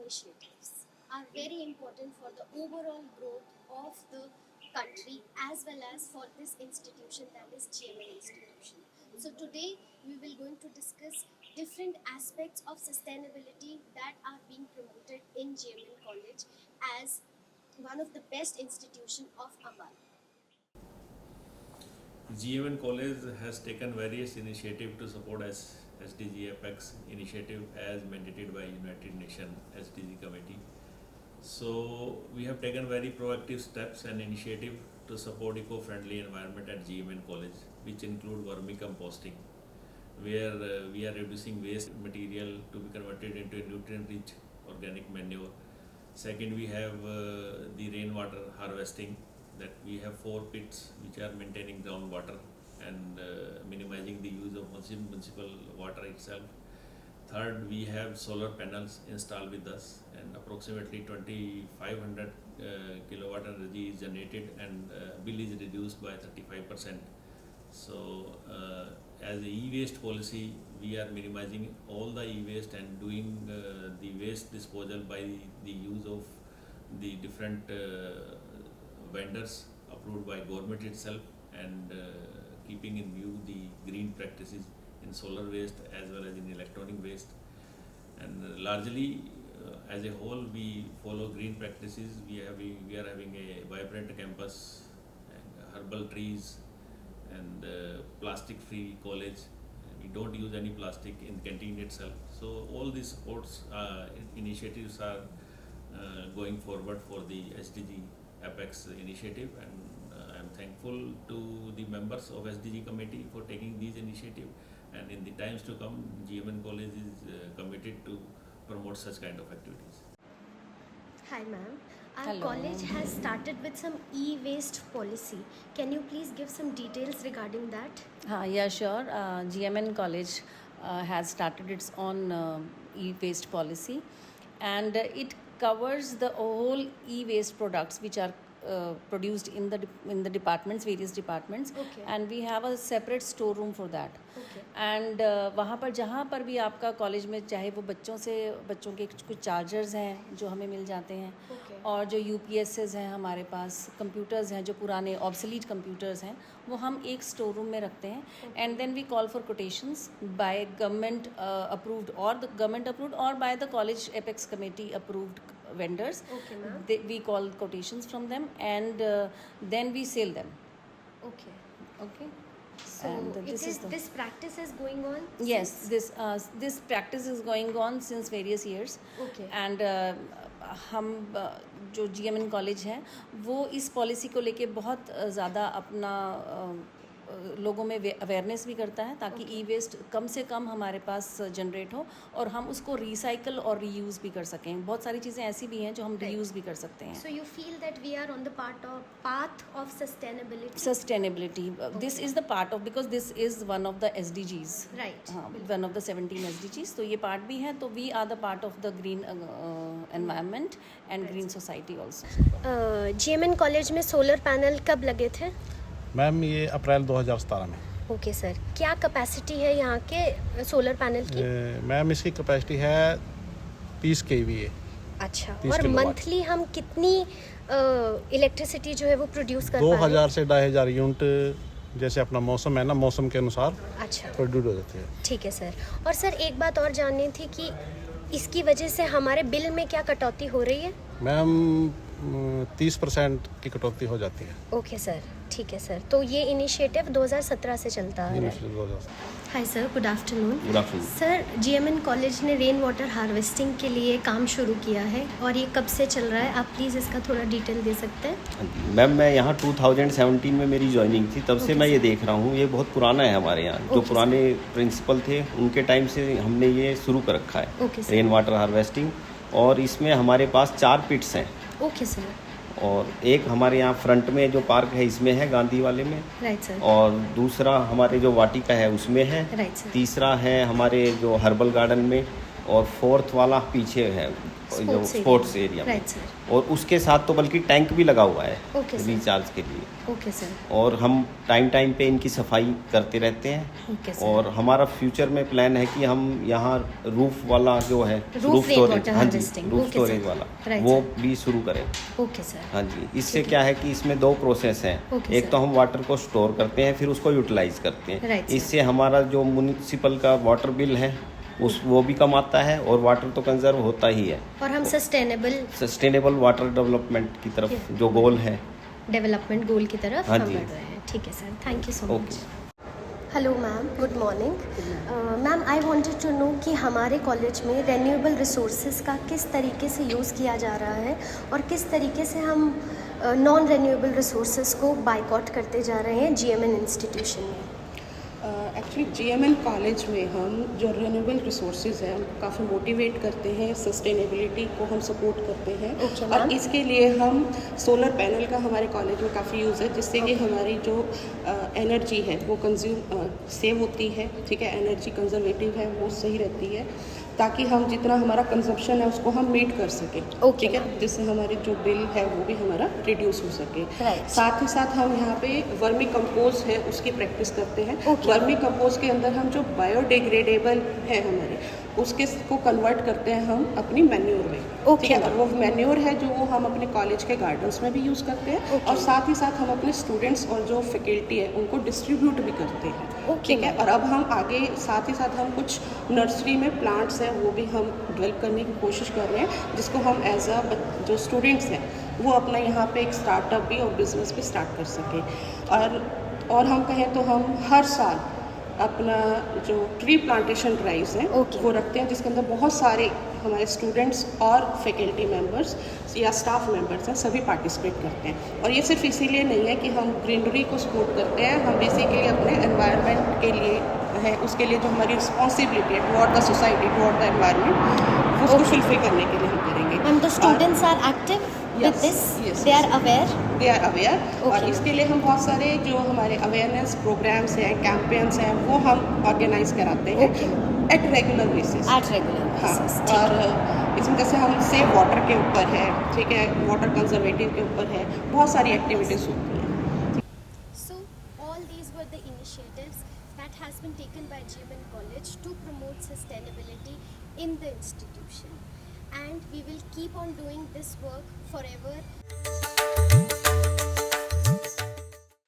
initiatives are very important for the overall growth of the country as well as for this institution, that is GMN institution. So today we will going to discuss different aspects of sustainability that are being promoted in GMN College as one of the best institution of Ambala. GMN College has taken various initiatives to support SDG Apex initiative as mandated by United Nations SDG Committee. So we have taken very proactive steps and initiative to support eco-friendly environment at GMN College, which include vermicomposting, where we are reducing waste material to be converted into a nutrient-rich organic manure. Second, we have the rainwater harvesting, that we have 4 pits which are maintaining groundwater and minimizing the use of municipal water itself. Third, we have solar panels installed with us, and approximately 2500 kilowatt energy is generated, and bill is reduced by 35%. So as a e-waste policy, we are minimizing all the e-waste and doing the waste disposal by the use of the different vendors approved by government itself, and keeping in view the green practices in solar waste as well as in electronic waste. And largely as a whole, we follow green practices. We are having a vibrant campus, and herbal trees, and plastic free college. We don't use any plastic in canteen itself. So all these supports initiatives are going forward for the SDG Apex initiative, and I am thankful to the members of SDG committee for taking these initiatives, and in the times to come, GMN College is committed to promote such kind of activities. Hi ma'am, our Hello. college has started with some e-waste policy. Can you please give some details regarding that? Yeah, sure. GMN College has started its own e-waste policy, and it covers the whole e-waste products which are produced in the departments, various departments. Okay. And we have a separate storeroom for that. Okay. And वहाँ पर जहाँ पर भी आपका college में, चाहे वो बच्चों के कुछ चार्जर्स हैं जो हमें मिल जाते हैं, Okay. और जो UPSs हैं हमारे पास, कंप्यूटर्स हैं जो पुराने ऑब्सोलीट कंप्यूटर्स हैं, वो हम एक स्टोर रूम में रखते हैं. And then we call for quotations by government approved और by the college apex committee approved vendors. Okay, ma'am. We call quotations from them, and then we sell them. Okay. Okay. So And this practice is going on? Yes, this practice is going on since various years. Okay. And हम जो GMN college है वो इस policy को लेके बहुत ज़्यादा अपना लोगों में अवेयरनेस भी करता है, ताकि ई वेस्ट कम से कम हमारे पास जनरेट हो और हम उसको रिसाइकल और रीयूज़ भी कर सकें. बहुत सारी चीज़ें ऐसी भी हैं जो हम रीयूज़ भी कर सकते हैं. So you feel that we are on the path of sustainability? Sustainability. This is the part of, because this is one of the SDGs. Right. One of the 17 SDGs. तो ये part भी है, तो we are the part of the green environment and green society also. GMN college में solar panel कब लगे थे? Ma'am ये अप्रैल 2017 में. ओके सर, क्या कैपेसिटी है यहाँ के सोलर पैनल की? मैम इसकी कैपेसिटी है 30 kVA. अच्छा, और किलोवाट. मंथली हम कितनी इलेक्ट्रिसिटी जो है वो प्रोड्यूस कर पा रहे हैं? 2000 से 2500 यूनिट, जैसे अपना मौसम है ना, मौसम के अनुसार अच्छा, प्रोड्यूस हो जाते हैं. ठीक है सर. और सर एक बात और जाननी थी कि इसकी वजह से हमारे बिल में क्या कटौती हो रही है? मैम 30% की कटौती हो जाती है. ओके सर, ठीक है सर. तो ये इनिशिएटिव 2017 से चलता है. Hi sir, good afternoon. Good afternoon. Sir, GMN college ने रेन वाटर हार्वेस्टिंग के लिए काम शुरू किया है, और ये कब से चल रहा है? आप प्लीज़ इसका थोड़ा डिटेल दे सकते हैं? मैम मैं यहाँ 2017 में मेरी ज्वाइनिंग थी, तब से मैं ये देख रहा हूँ. ये बहुत पुराना है हमारे यहाँ. जो पुराने प्रिंसिपल थे उनके टाइम से हमने ये शुरू कर रखा है, okay sir. Rain water harvesting. और इसमें हमारे पास 4 पिट्स हैं, ओके सर. और एक हमारे यहाँ फ्रंट में जो पार्क है इसमें है, गांधी वाले में. Right sir. और दूसरा हमारे जो वाटिका है उसमें है. Right sir. तीसरा है हमारे जो हर्बल गार्डन में, और फोर्थ वाला पीछे है जो Sports स्पोर्ट्स एरिया में। Right sir. और उसके साथ तो बल्कि टैंक भी लगा हुआ है Okay, sir. रिचार्ज के लिए। Okay sir. और हम टाइम टाइम पे इनकी सफाई करते रहते हैं। Okay sir. और हमारा फ्यूचर में प्लान है कि हम यहाँ रूफ वाला जो है Roof rainwater हाँ जी harvesting, roof okay, storage sir. वाला Right, वो sir. भी शुरू करें। Okay sir. हाँ जी, इससे क्या है कि इसमें दो प्रोसेस हैं। Okay, एक sir. तो हम वाटर को स्टोर करते हैं, फिर उसको यूटिलाइज करते हैं। Right, sir. इससे हमारा जो म्युनिसिपल का वाटर बिल है वो भी कम आता है और वाटर तो कंजर्व होता ही है। और हम सस्टेनेबल वाटर डेवलपमेंट की तरफ जो गोल है। डेवलपमेंट गोल की तरफ हाँ हम जी। बढ़ रहे हैं। ठीक है sir, thank you so okay. Much. Hello ma'am, good morning. Ma'am, I wanted to know कि हमारे कॉलेज में रेन्यूएबल रिसोर्सेज का किस तरीके से यूज़ किया जा रहा है और किस तरीके से हम नॉन रेन्यूएबल रिसोर्सेज को बाइकआउट करते जा रहे हैं जीएमएन इंस्टीट्यूशन में। एक्चुअली जीएमएन कॉलेज में हम जो रिन्यूएबल रिसोर्सेज हैं उनको काफ़ी मोटिवेट करते हैं, सस्टेनेबिलिटी को हम सपोर्ट करते हैं। Okay, और ma'am. इसके लिए हम सोलर पैनल का हमारे कॉलेज में काफ़ी यूज़ है, जिससे कि हमारी जो एनर्जी है वो कंज्यूम सेव होती है। ठीक है, एनर्जी कंजर्वेटिव है, वो सही रहती है, ताकि हम जितना हमारा कंजप्शन है उसको हम मीट कर सकें। Okay, ठीक है, जिससे हमारी जो बिल है वो भी हमारा रिड्यूस हो सके। Right. साथ ही साथ हम यहाँ पे वर्मी कंपोज है उसकी प्रैक्टिस करते हैं। Okay. वर्मी कंपोज के अंदर हम जो बायोडिग्रेडेबल है हमारे उसके को कन्वर्ट करते हैं हम अपनी मैन्योर में। Okay, ठीक है, और ma'am. वो मैन्योर है जो वो हम अपने कॉलेज के गार्डन्स में भी यूज़ करते हैं। Okay. और साथ ही साथ हम अपने स्टूडेंट्स और जो फैकल्टी है उनको डिस्ट्रीब्यूट भी करते हैं। Okay, ठीक है, ma'am. और अब हम आगे साथ ही साथ हम कुछ नर्सरी में प्लांट्स हैं वो भी हम डेवलप करने की कोशिश कर रहे हैं, जिसको हम एज अ जो स्टूडेंट्स हैं वो अपना यहाँ पे एक स्टार्टअप भी और बिजनेस भी स्टार्ट कर सकें। और हम कहें तो हम हर साल अपना जो ट्री प्लांटेशन ड्राइव्स हैं Okay. वो रखते हैं, जिसके अंदर बहुत सारे हमारे स्टूडेंट्स और फैकल्टी मेंबर्स या स्टाफ मेंबर्स हैं, सभी पार्टिसिपेट करते हैं। और ये सिर्फ इसीलिए नहीं है कि हम ग्रीनरी को सपोर्ट करते हैं, हम बेसिकली अपने एनवायरनमेंट के लिए है, उसके लिए जो हमारी रिस्पॉन्सिबिलिटी है toward the society, toward the environment, उसको फुलफिल करने के लिए हम करेंगे। Ma'am, the students are active with this, they are aware. They are aware. और Okay. इसके लिए हम बहुत सारे जो हमारे अवेयरनेस प्रोग्राम्स हैं, कैंपेन्स हैं, वो हम ऑर्गेनाइज कराते हैं Okay. At regular basis. At regular हाँ, बेसिस। और इसमें जैसे हम सेव वाटर के ऊपर है, ठीक है, वाटर कंजर्वेटिव के ऊपर है, बहुत सारी एक्टिविटीज़ होती हैं। So all these were the initiatives that has been taken by GMN College to promote sustainability in the institution, and we will keep on doing this work forever.